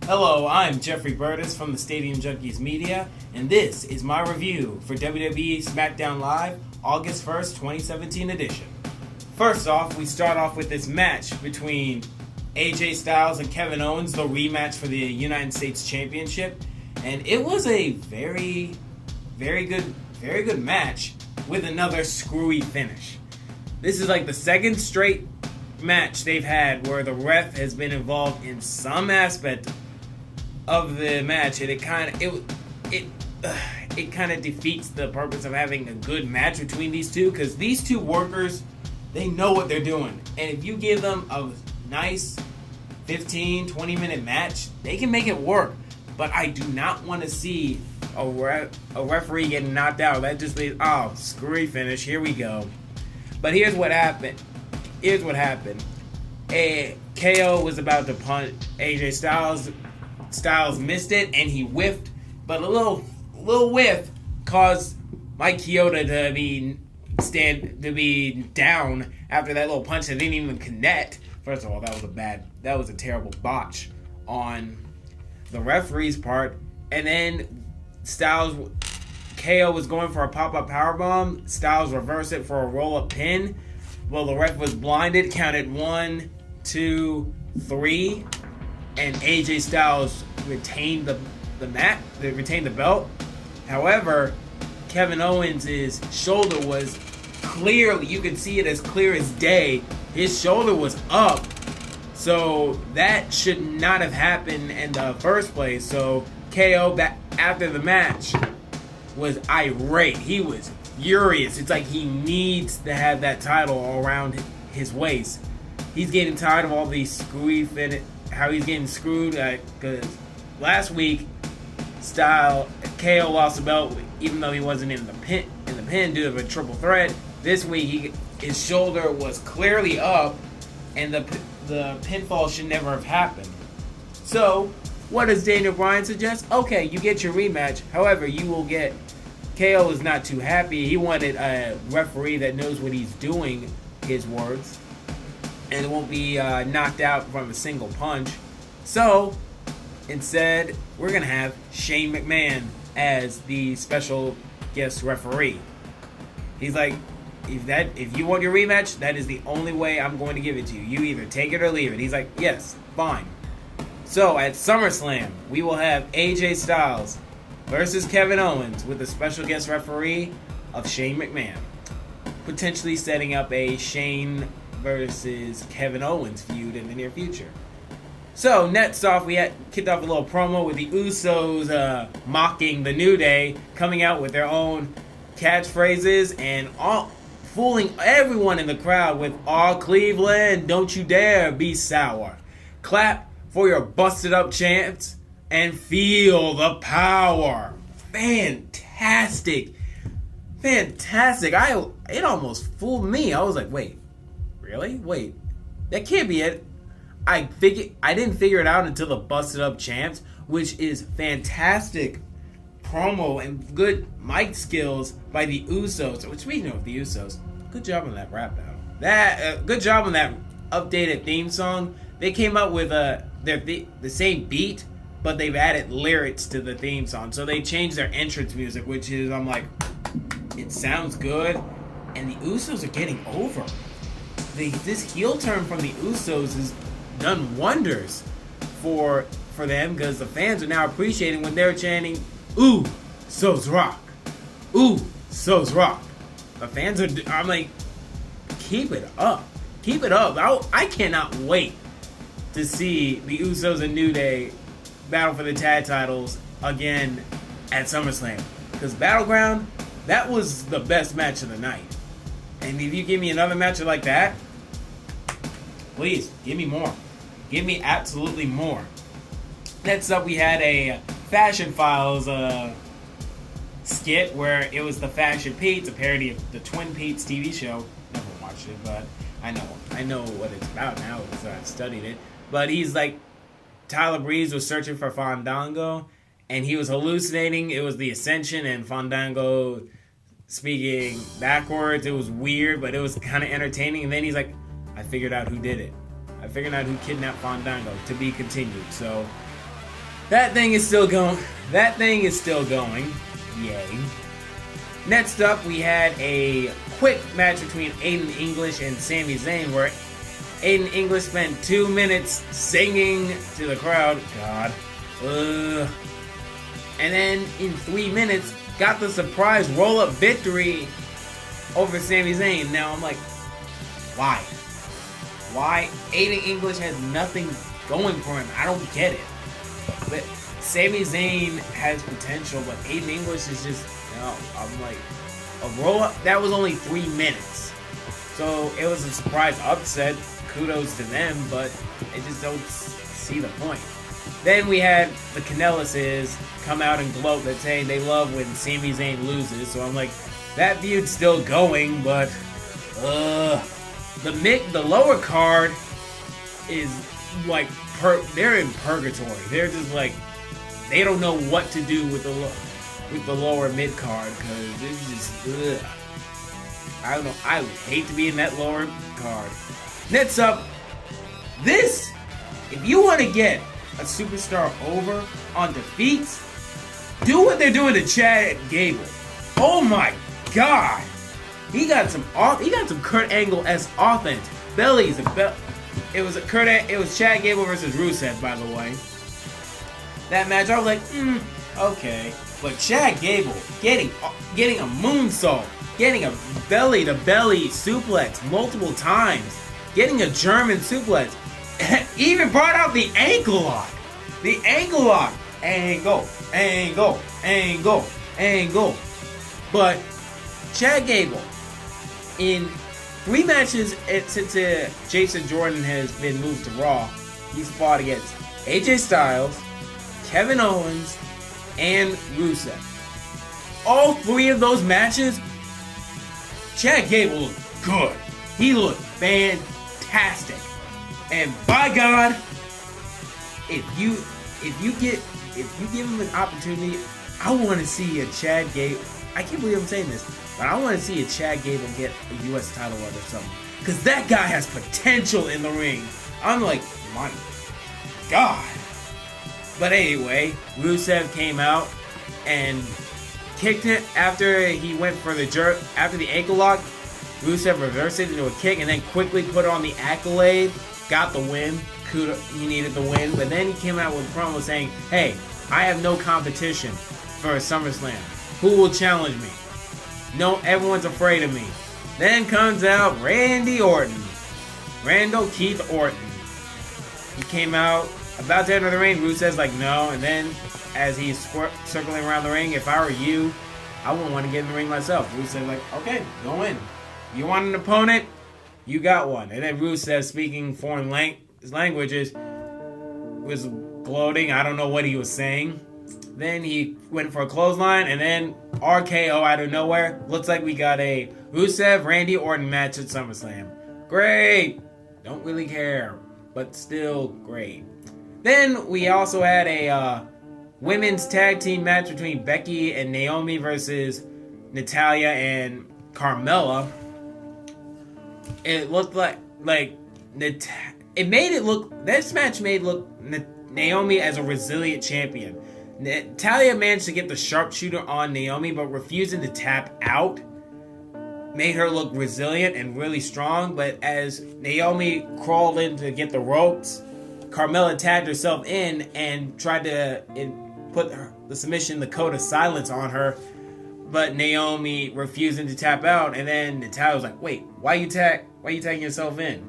Hello, I'm Jeffrey Burtis from the Stadium Junkies Media, and this is my review for WWE Smackdown Live, August 1st, 2017 edition. First off, we start off with this match between AJ Styles and Kevin Owens, the rematch for the United States Championship, and it was a very good match with another screwy finish. This is like the second straight match they've had where the ref has been involved in some aspect of the match, and it kind of defeats the purpose of having a good match between these two, because these two workers, they know what they're doing, and if you give them a nice 15-20 minute match, they can make it work. But I do not want to see a referee getting knocked out. That just means, oh, screwy finish, here we go. But here's what happened. KO was about to punch AJ Styles. Styles missed it, and he whiffed. But a little whiff caused Mike Chioda to be down after that little punch that didn't even connect. First of all, that was a terrible botch on the referee's part. And then KO was going for a pop-up powerbomb. Styles reversed it for a roll-up pin. Well, the ref was blinded, counted 1, 2, 3, and AJ Styles retained the belt. However, Kevin Owens' shoulder was clearly, you could see it as clear as day, his shoulder was up. So that should not have happened in the first place. So KO, after the match, was irate. He was furious. It's like he needs to have that title around his waist. He's getting tired of all these screwy how he's getting screwed. Because last week, KO lost the belt even though he wasn't in the pin due to a triple threat. This week, his shoulder was clearly up, and the pinfall should never have happened. So, what does Daniel Bryan suggest? Okay, you get your rematch. However, you will get... KO is not too happy. He wanted a referee that knows what he's doing, his words, and it won't be knocked out from a single punch. So, instead, we're going to have Shane McMahon as the special guest referee. He's like, if you want your rematch, that is the only way I'm going to give it to you. You either take it or leave it. He's like, yes, fine. So, at SummerSlam, we will have AJ Styles versus Kevin Owens with a special guest referee of Shane McMahon, potentially setting up a Shane versus Kevin Owens feud in the near future. So next off, we kicked off a little promo with the Usos mocking the New Day, coming out with their own catchphrases and fooling everyone in the crowd with "All Cleveland, don't you dare be sour. Clap for your busted up chants and feel the power." Fantastic. It almost fooled me. I was like, wait, really? Wait, that can't be it. I didn't figure it out until the busted up chants, which is fantastic promo and good mic skills by the Usos. Which we know of the Usos. Good job on that rap battle. Good job on that updated theme song. They came up with the same beat, but they've added lyrics to the theme song. So they changed their entrance music, which is, I'm like, it sounds good. And the Usos are getting over. This heel turn from the Usos has done wonders for them, because the fans are now appreciating when they're chanting, "Ooh, so's rock. Ooh, so's rock." The fans are, I'm like, keep it up. Keep it up. I cannot wait to see the Usos and New Day battle for the tag titles again at SummerSlam. Because Battleground, that was the best match of the night. And if you give me another match like that, please, give me more. Give me absolutely more. Next up, we had a Fashion Files skit where it was the Fashion Pete's, a parody of the Twin Peaks TV show. Never watched it, but I know what it's about now because I've studied it. But he's like, Tyler Breeze was searching for Fandango, and he was hallucinating. It was the Ascension and Fandango speaking backwards. It was weird, but it was kind of entertaining. And then he's like, I figured out who did it. I figured out who kidnapped Fandango. To be continued. So That thing is still going. That thing is still going. Yay. Next up, we had a quick match between Aiden English and Sami Zayn, where Aiden English spent 2 minutes singing to the crowd. God. And then in 3 minutes, got the surprise roll-up victory over Sami Zayn. Now I'm like, why? Why? Aiden English has nothing going for him. I don't get it. But Sami Zayn has potential, but Aiden English is just, no. I'm like, a roll-up, that was only 3 minutes. So it was a surprise upset. Kudos to them, but I just don't see the point. Then we had the Canellises come out and gloat that saying they love when Sami Zayn loses. So I'm like, that feud's still going, but the lower card is like they're in purgatory. They're just like they don't know what to do with the lower mid card because it's just I don't know. I would hate to be in that lower card. Next up, this if you want to get a superstar over on defeats, do what they're doing to Chad Gable. Oh my God, he got some Kurt Angle-esque offense. It was Chad Gable versus Rusev, by the way. That match, I was like, okay. But Chad Gable getting a moonsault, getting a belly-to-belly suplex multiple times, getting a German suplex, even brought out the ankle lock. The ankle lock. Angle. But Chad Gable, in 3 matches since Jason Jordan has been moved to Raw, he's fought against AJ Styles, Kevin Owens, and Rusev. All 3 of those matches, Chad Gable looked good. He looked fantastic. And by God, if you give him an opportunity, I want to see a Chad Gable. I can't believe I'm saying this, but I want to see a Chad Gable get a U.S. title run or something. Because that guy has potential in the ring. I'm like, my God. But anyway, Rusev came out and kicked it after he went for the jerk. After the ankle lock, Rusev reversed it into a kick and then quickly put on the accolade. Got the win. He needed the win. But then he came out with a promo saying, hey, I have no competition for a SummerSlam. Who will challenge me? No, everyone's afraid of me. Then comes out Randy Orton. Randall Keith Orton. He came out about to enter the ring. Rusev's like, no. And then as he's circling around the ring, if I were you, I wouldn't want to get in the ring myself. Rusev's like, okay, go in. You want an opponent? You got one. And then Rusev, speaking foreign languages, was gloating. I don't know what he was saying. Then he went for a clothesline, and then RKO out of nowhere. Looks like we got a Rusev Randy Orton match at SummerSlam. Great. Don't really care, but still great. Then we also had a women's tag team match between Becky and Naomi versus Natalya and Carmella. It looked this match made Naomi as a resilient champion. Natalya managed to get the sharpshooter on Naomi, but refusing to tap out made her look resilient and really strong. But as Naomi crawled in to get the ropes, Carmella tagged herself in and tried to put the submission, the code of silence on her. But Naomi refusing to tap out, and then Natalya was like, wait, why you tagging yourself in?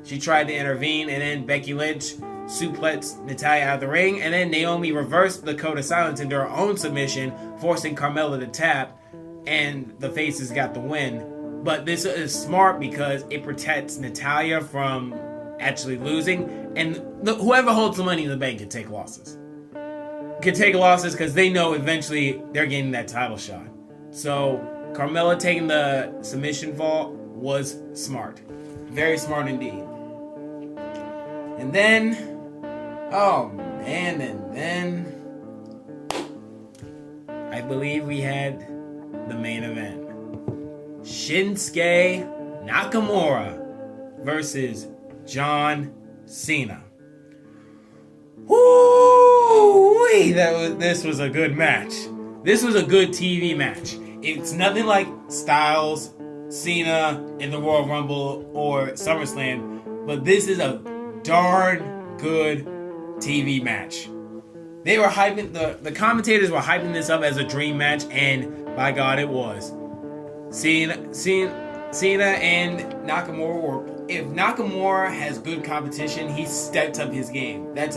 She tried to intervene, and then Becky Lynch suplexed Natalya out of the ring, and then Naomi reversed the code of silence into her own submission, forcing Carmella to tap, and the Faces got the win. But this is smart because it protects Natalya from actually losing, and whoever holds the money in the bank can take losses. Because they know eventually they're getting that title shot. So Carmella taking the submission fall was smart. Very smart indeed. And then, I believe we had the main event. Shinsuke Nakamura versus John Cena. Woo! This was a good match. This was a good TV match. It's nothing like Styles, Cena in the Royal Rumble or SummerSlam, but this is a darn good TV match. They were hyping, the commentators were hyping this up as a dream match, and by God, it was. Cena and Nakamura were. If Nakamura has good competition, he steps up his game. That's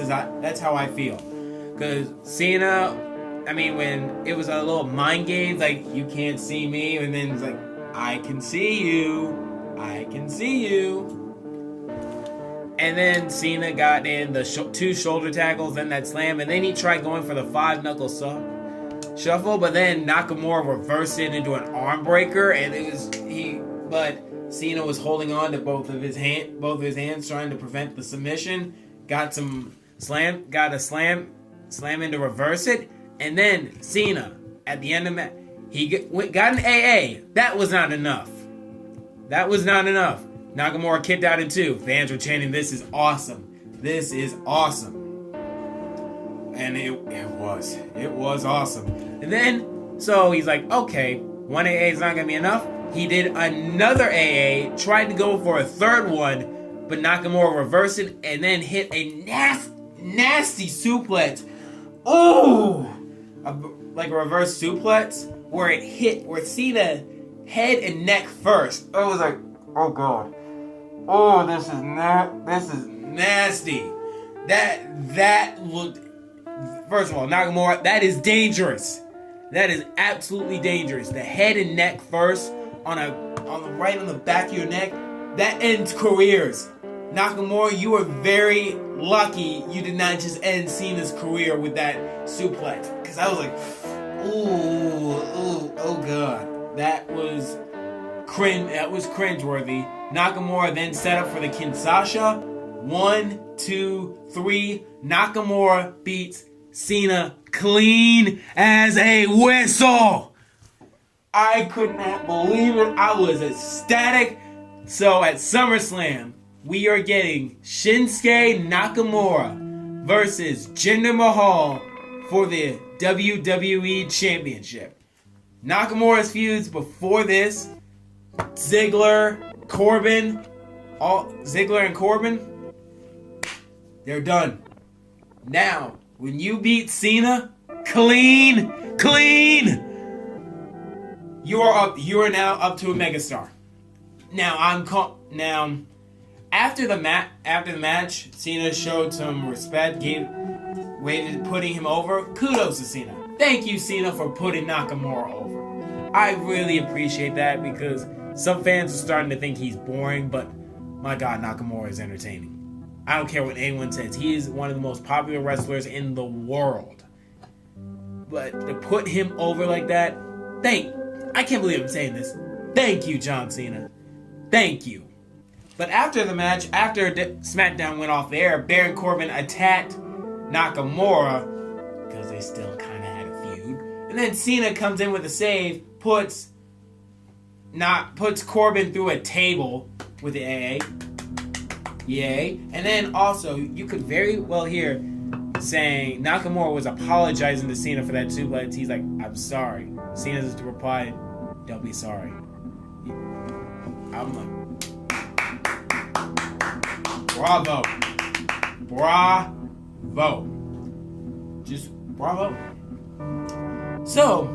how I feel. Because Cena, I mean, when it was a little mind game, like, you can't see me, and then it's like, I can see you. I can see you. And then Cena got in the 2 shoulder tackles, then that slam, and then he tried going for the 5-knuckle shuffle, but then Nakamura reversed it into an arm breaker, and but Cena was holding on to both of his hands, trying to prevent the submission. Got a slam in to reverse it, and then Cena at the end of the match, got an AA. That was not enough. Nakamura kicked out in 2. Fans were chanting, "This is awesome. This is awesome." And it was awesome. And then, so he's like, okay, 1 AA is not going to be enough. He did another AA, tried to go for a 3rd one, but Nakamura reversed it and then hit a nasty suplex. Oh! Like a reverse suplex where Cena head and neck first. I was like, oh God. Oh, this is nasty. That looked. First of all, Nakamura, that is dangerous. That is absolutely dangerous. The head and neck first on the back of your neck, that ends careers. Nakamura, you were very lucky you did not just end Cena's career with that suplex. Because I was like, oh God, that was cringeworthy. Nakamura then set up for the Kinshasa. 1, 2, 3. Nakamura beats Cena clean as a whistle. I could not believe it. I was ecstatic. So at SummerSlam, we are getting Shinsuke Nakamura versus Jinder Mahal for the WWE Championship. Nakamura's feuds before this, Ziggler and Corbin, they're done. Now, when you beat Cena, clean, you are now up to a megastar. Now after the match, Cena showed some respect, putting him over. Kudos to Cena. Thank you, Cena, for putting Nakamura over. I really appreciate that because some fans are starting to think he's boring, but my God, Nakamura is entertaining. I don't care what anyone says. He is one of the most popular wrestlers in the world. But to put him over like that, I can't believe I'm saying this. Thank you, John Cena. Thank you. But after the match, after Smackdown went off the air, Baron Corbin attacked Nakamura because they still kind of had a feud. And then Cena comes in with a save, puts Corbin through a table with the AA. Yay. And then also, you could very well hear saying Nakamura was apologizing to Cena for that suplex. He's like, I'm sorry. Cena's reply, don't be sorry. I'm like, bravo. Just bravo. So,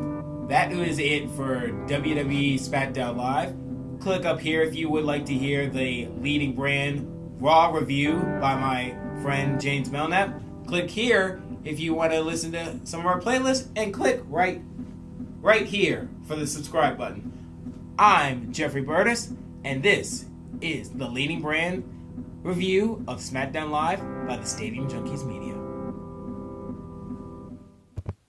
that was it for WWE Smackdown Live. Click up here if you would like to hear the Leading Brand Raw review by my friend James Melknap. Click here if you want to listen to some of our playlists, and click right here for the subscribe button. I'm Jeffrey Burtis, and this is the Leading Brand review of Smackdown Live by the Stadium Junkies Media.